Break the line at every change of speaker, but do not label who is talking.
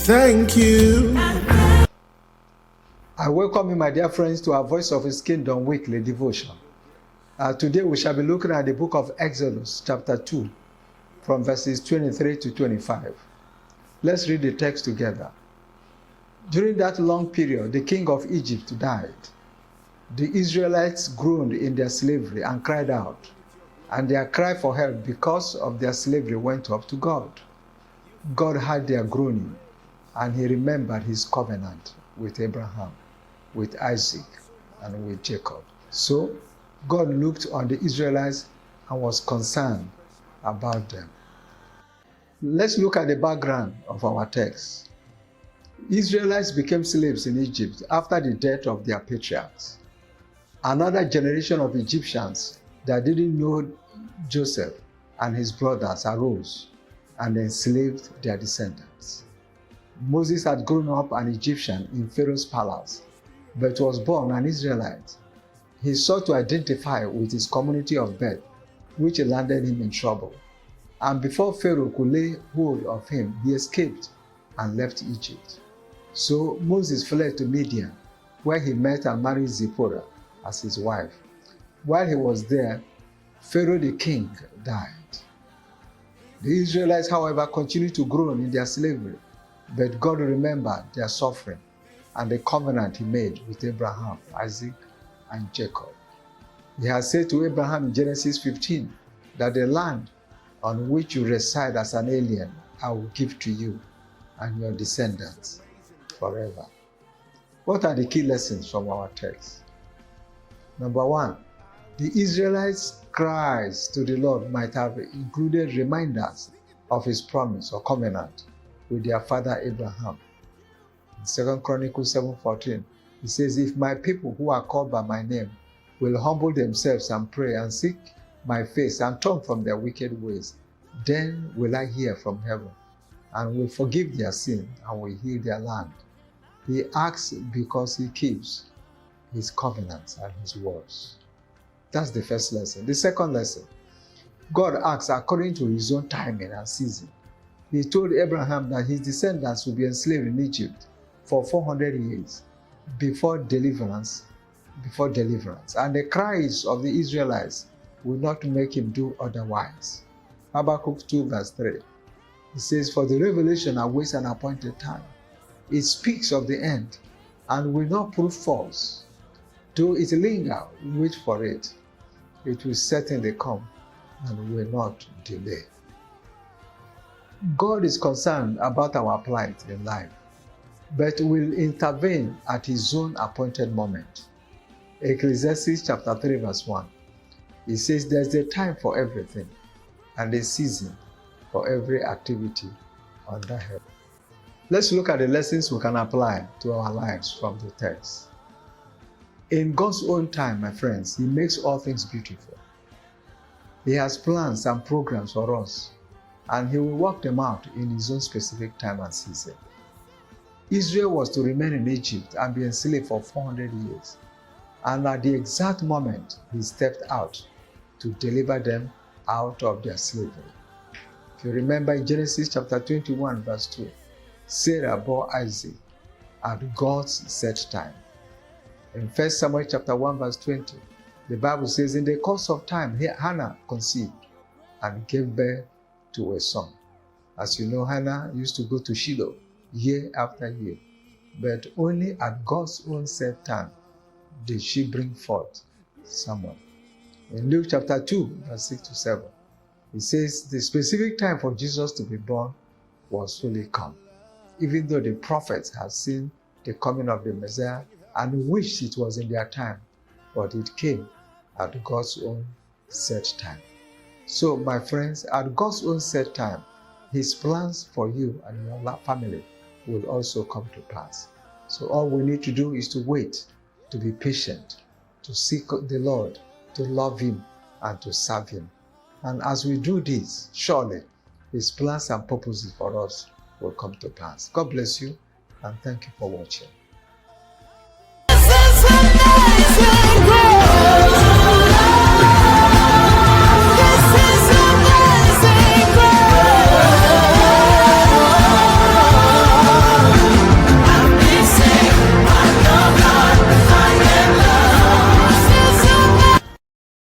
Thank you.
I welcome you, my dear friends, to our Voice of His Kingdom weekly devotion. Today we shall be looking at the book of Exodus, chapter 2, from verses 23 to 25. Let's read the text together. During that long period, the king of Egypt died. The Israelites groaned in their slavery and cried out, and their cry for help because of their slavery went up to God. God heard their groaning, and He remembered His covenant with Abraham, with Isaac, and with Jacob. So God looked on the Israelites and was concerned about them. Let's look at the background of our text. Israelites became slaves in Egypt after the death of their patriarchs. Another generation of Egyptians that didn't know Joseph and his brothers arose and enslaved their descendants. Moses had grown up an Egyptian in Pharaoh's palace, but was born an Israelite. He sought to identify with his community of birth, which landed him in trouble. And before Pharaoh could lay hold of him, he escaped and left Egypt. So Moses fled to Midian, where he met and married Zipporah as his wife. While he was there, Pharaoh the king died. The Israelites, however, continued to groan in their slavery, but God remembered their suffering and the covenant He made with Abraham, Isaac, and Jacob. He had said to Abraham in Genesis 15 that the land on which you reside as an alien, I will give to you and your descendants forever. What are the key lessons from our text? Number one, the Israelites' cries to the Lord might have included reminders of His promise or covenant with their father Abraham. In 2 Chronicles 7:14, it says, "If my people who are called by my name will humble themselves and pray and seek my face and turn from their wicked ways, then will I hear from heaven and will forgive their sin and will heal their land." He acts because He keeps His covenants and His words. That's the first lesson. The second lesson, God acts according to His own timing and season. He told Abraham that his descendants would be enslaved in Egypt for 400 years before deliverance, and the cries of the Israelites would not make Him do otherwise. Habakkuk 2 verse 3. It says, "For the revelation awaits an appointed time. It speaks of the end and will not prove false. Though it linger, wait for it. It will certainly come and will not delay." God is concerned about our plight in life, but will intervene at His own appointed moment. Ecclesiastes chapter 3 verse 1. It says there's a time for everything and a season for every activity under heaven. Let's look at the lessons we can apply to our lives from the text. In God's own time, my friends, He makes all things beautiful. He has plans and programs for us, and He will work them out in His own specific time and season. Israel was to remain in Egypt and be enslaved for 400 years, and at the exact moment He stepped out to deliver them out of their slavery. If you remember in Genesis chapter 21 verse 2, Sarah bore Isaac at God's set time. In 1 Samuel chapter 1 verse 20, the Bible says, "In the course of time, Hannah conceived and gave birth to a son." As you know, Hannah used to go to Shiloh year after year, but only at God's own set time did she bring forth Samuel. In Luke chapter 2, verse 6 to 7, it says the specific time for Jesus to be born was fully come, even though the prophets had seen the coming of the Messiah and wished it was in their time, but it came at God's own set time. So, my friends, at God's own set time, His plans for you and your family will also come to pass. So all we need to do is to wait, to be patient, to seek the Lord, to love Him, and to serve Him. And as we do this, surely His plans and purposes for us will come to pass. God bless you, and thank you for watching.